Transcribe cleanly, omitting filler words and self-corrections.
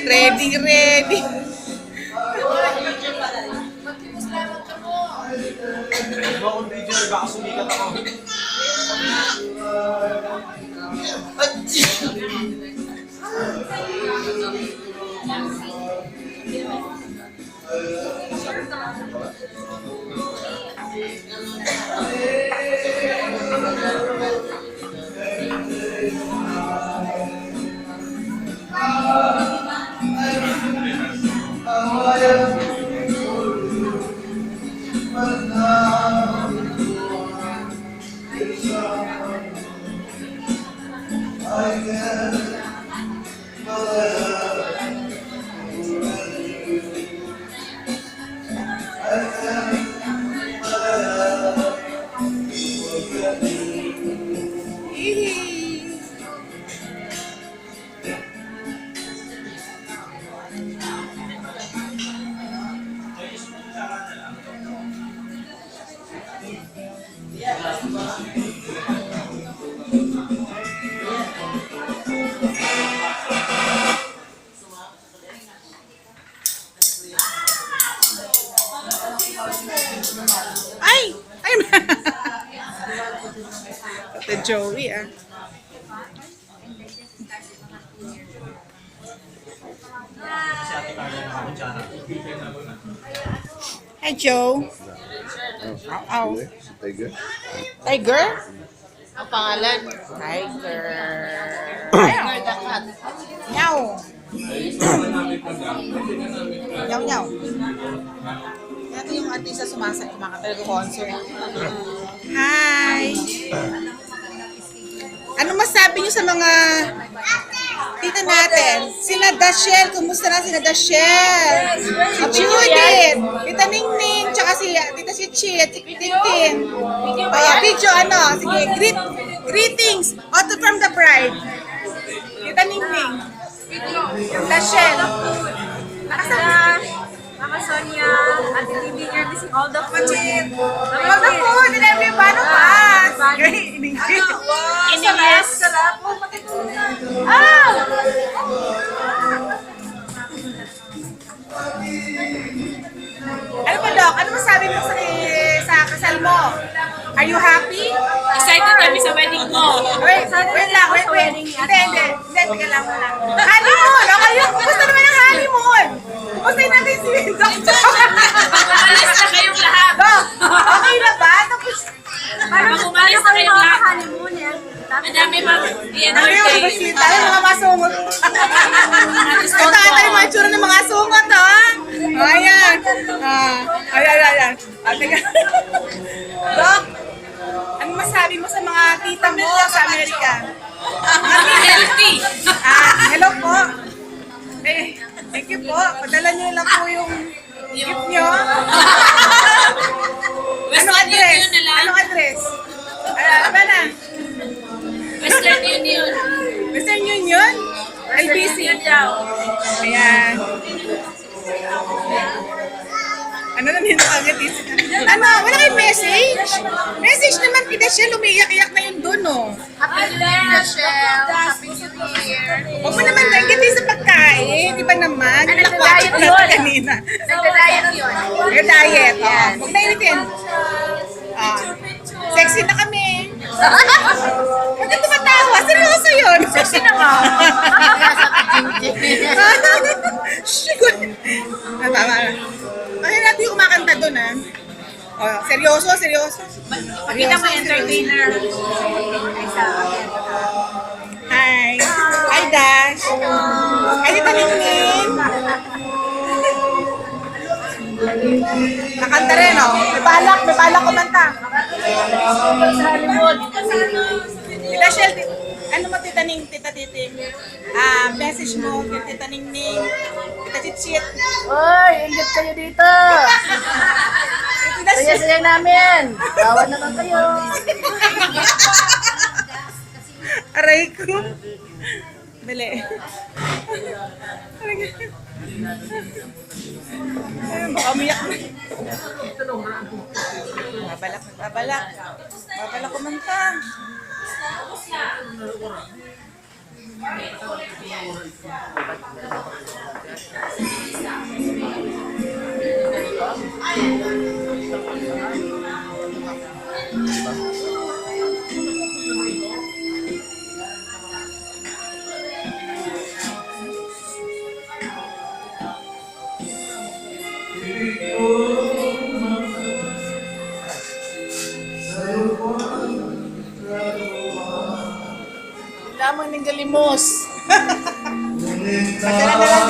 Ready, ready. Bakong video, baka sumikat ako. Ay! Ay! Ate Joey, ah. Hi, Joe. Ow. Tiger. Tiger? Ang pangalan? Tiger. Tiger the cat. Meow. Meow, meow. Ito yung artista sumasaya, mga talaga concert. Hi! Ano masabi niyo sa mga tita natin? Sina Dashel, kumusta na sina Dashel? Si Judith, Tita Ningning, tsaka si Tita si Chit, si Tintin. Video ano, sige, greetings, out from the pride. Tita Ningning. Dashel. Mama Sonia, Ate Lindy, you're missing all the food. All the food and everybody pass. Inilis. Sarap. Oh, pati ko. Ah! Ano pa, Doc? Ano masabi mo sa kasal mo? Are you happy? Excited kami sa wedding mo. Wait lang, wait. Hindi, teka lang. Honeymoon! Okay yun. Kumusta naman ang honeymoon? Kumusta natin si Doc? Umalis na kayong lahat. Doc, okay na ba? Tapos, Pag umalis na kayong lahat. Honeymoon yan. Ang dami mag ano yung i-entertain. bisita? Yung mga masungot. Ito ata yung mga tsura ng mga sungot, ha? Ayan. Ayan. Teka. Doc, ano masabi mo sa mga tita mo sa Amerika? Healthy. Hello po. Thank you po. Padala niyo lang po yung gift niyo. Anong address? Union na lang. Anong address? Ano na? Western Union. Western Union? LBC. Ayan. Ano na nito agad is? Ano? Wala kayong message? Message naman kita siya. Lumiyak-iyak na yun dun, oh. Happy New Year, Michelle. Happy New Year. Huwag mo naman nagigit sa pagkain. Di ba naman? Ano, Nagpapatid diet natin yun? kanina. Nagda-diet yun. Your diet, oh. Huwag na initin. Sexy na kami. Bakit tumatawa? Seryoso yun. Sexy na nga. Kaya natin yung kumakanta doon, ha? Oh, seryoso. Pakita mo entertainer. Hi. Hi, Dash. Hi, Tita Ningning. Nakanta rin, oh. May balak kumanta. Tita Shell, ano mo, Tita Ning, Tita Titing? Message mo kay Tita Ningning, Tita Chichit. Uy, inggit kayo dito. Tita Shell. Saya-saya namin. Bawa naman kayo. Aray ko. Bili. Ay, baka umiyak na. Babalak kumanta. Lamang ng galimos. Pagkala na lang